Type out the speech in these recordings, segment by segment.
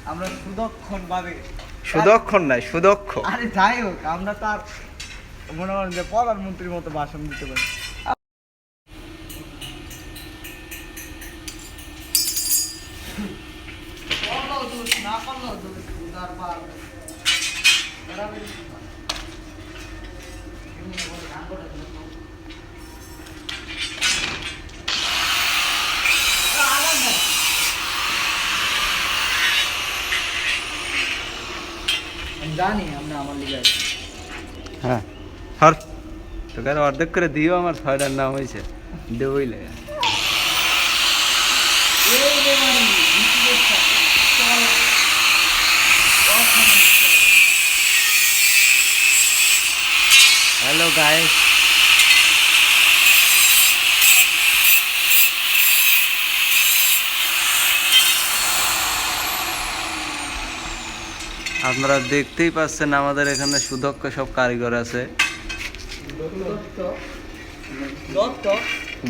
আমরা সুদক্ষণ ভাবে সুদক্ষণ নাই সুদক্ষ। আরে যাই হোক আমরা তার মনে করেন যে প্রধানমন্ত্রীর মতো ভাষণ দিতে পারি। না পারলেও উদার পার জানি আমরা আমার লিগে আছি। হ্যাঁ হর তোকে আর অর্ধেক করে দিও, আমার ছয়টার নাম হয়েছে দেবই লাগে। হ্যালো গাইস, আপনারা দেখতেই পাচ্ছেন আমাদের এখানে সুদক্ষ সব কারিগর আছে।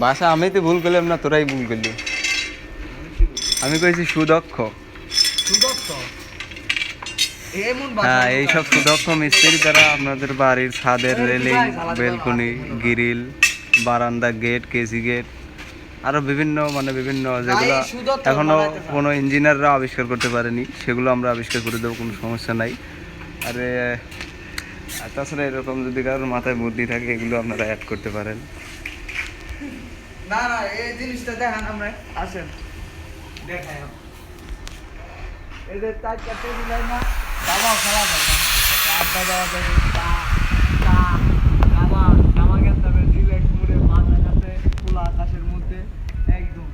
ভাষা আমি তো ভুল করলাম না, তোরাই ভুল করলি। আমি কইছি সুদক্ষ। হ্যাঁ, এইসব সুদক্ষ মিস্ত্রি দ্বারা আপনাদের বাড়ির ছাদের রেলিং, বেলকনি, গ্রিল, বারান্দা, গেট, কেসি গেট, আরো বিভিন্ন বিভিন্ন যেগুলো এখনো কোনো ইঞ্জিনিয়াররা আবিষ্কার করতে পারেনি সেগুলো আমরা আবিষ্কার করে দেবো, কোনো সমস্যা নাই। আরে তাছাড়া এরকম যদি কারোর মাথায় বুদ্ধি থাকে এগুলো আপনারা অ্যাড করতে পারেন। না না, এই জিনিসটা দেখান আমরা, আসেন দেখাই। এদের চারটা টেবিল না, দাবাও খেলা যায়, আড্ডা দেওয়া যাবে, জামা কিনতে হবে, রিল্যাক্স মুড়ে মাথা কাছে খোলা আকাশের মধ্যে একদম।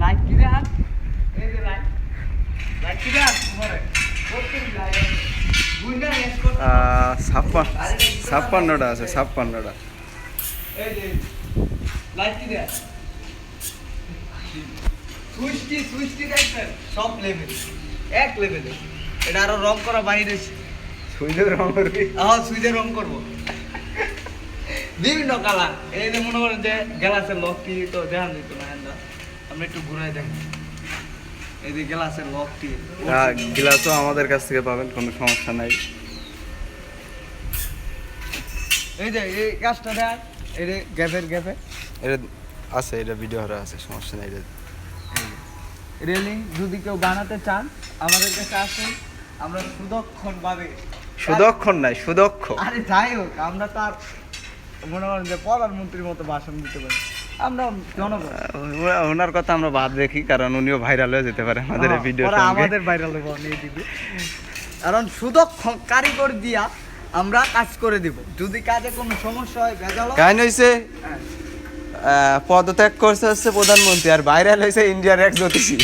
লাইট কি দেখান, এই যে লাইট কি দেখান উপরে, প্রত্যেক লাইট 56টা আছে, 56টা। এই যে লাইট কি দেখান, সুইচটি দেখছেন, সব লেভেল, এক লেভেলে। এটা আরো রং করা বাইরে, সুইচের রং করবি? হ্যাঁ, সুইচের রং করবো, বিভিন্ন কালার। এই যে মনে করেন যে গ্লাসের লকটি তো দেখান দিত না, আমরা একটু ঘুরাই দেখেন। এই যে গ্লাসের লকটি, গ্লাসও আমাদের কাছ থেকে পাবেন, কোনো সমস্যা নাই। এই যে এই গাছটা দেখ, এই যে গ্যাপে এটা আছে, এটা ভিডিও হারা আছে, সমস্যা নাই। রেলিং যদি কেউ বানাতে চান আমাদের কাছে আসুন, আমরা সুদক্ষণ ভাবে। সুদক্ষণ নাই সুদক্ষ। আরে যাই হোক আমরা তার মনে করেন যে প্রধানমন্ত্রীর মতো ভাষণ দিতে পারি। আমরা জনগণ, ওনার কথা আমরা বাদ দেখি, কারণ উনিও ভাইরাল হয়ে যেতে পারে আমাদের এই ভিডিও। আমাদের ভাইরাল নিয়ে দিবে, কারণ সুদক্ষ কারিগর দিয়া আমরা কাজ করে দিব। যদি কাজে কোনো সমস্যা হয়, ভেজাল কাহিন হয়েছে, পদত্যাগ করছে হচ্ছে প্রধানমন্ত্রী, আর ভাইরাল হয়েছে ইন্ডিয়ার এক জ্যোতিষী।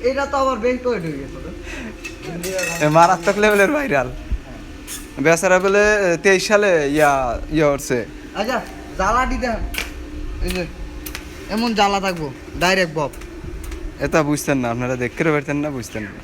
এটা তো আবার বেশ করে হয়ে গেছে, মারাত্মক লেভেলের ভাইরাল। বেচারা বলে 23 সালে ইয়া হচ্ছে। আচ্ছা জ্বালাটি দেন, এই যে এমন জ্বালা থাকবো ডাইরেক্ট বব। এটা বুঝতেন না আপনারা, দেখতে পারতেন না, বুঝতেন না।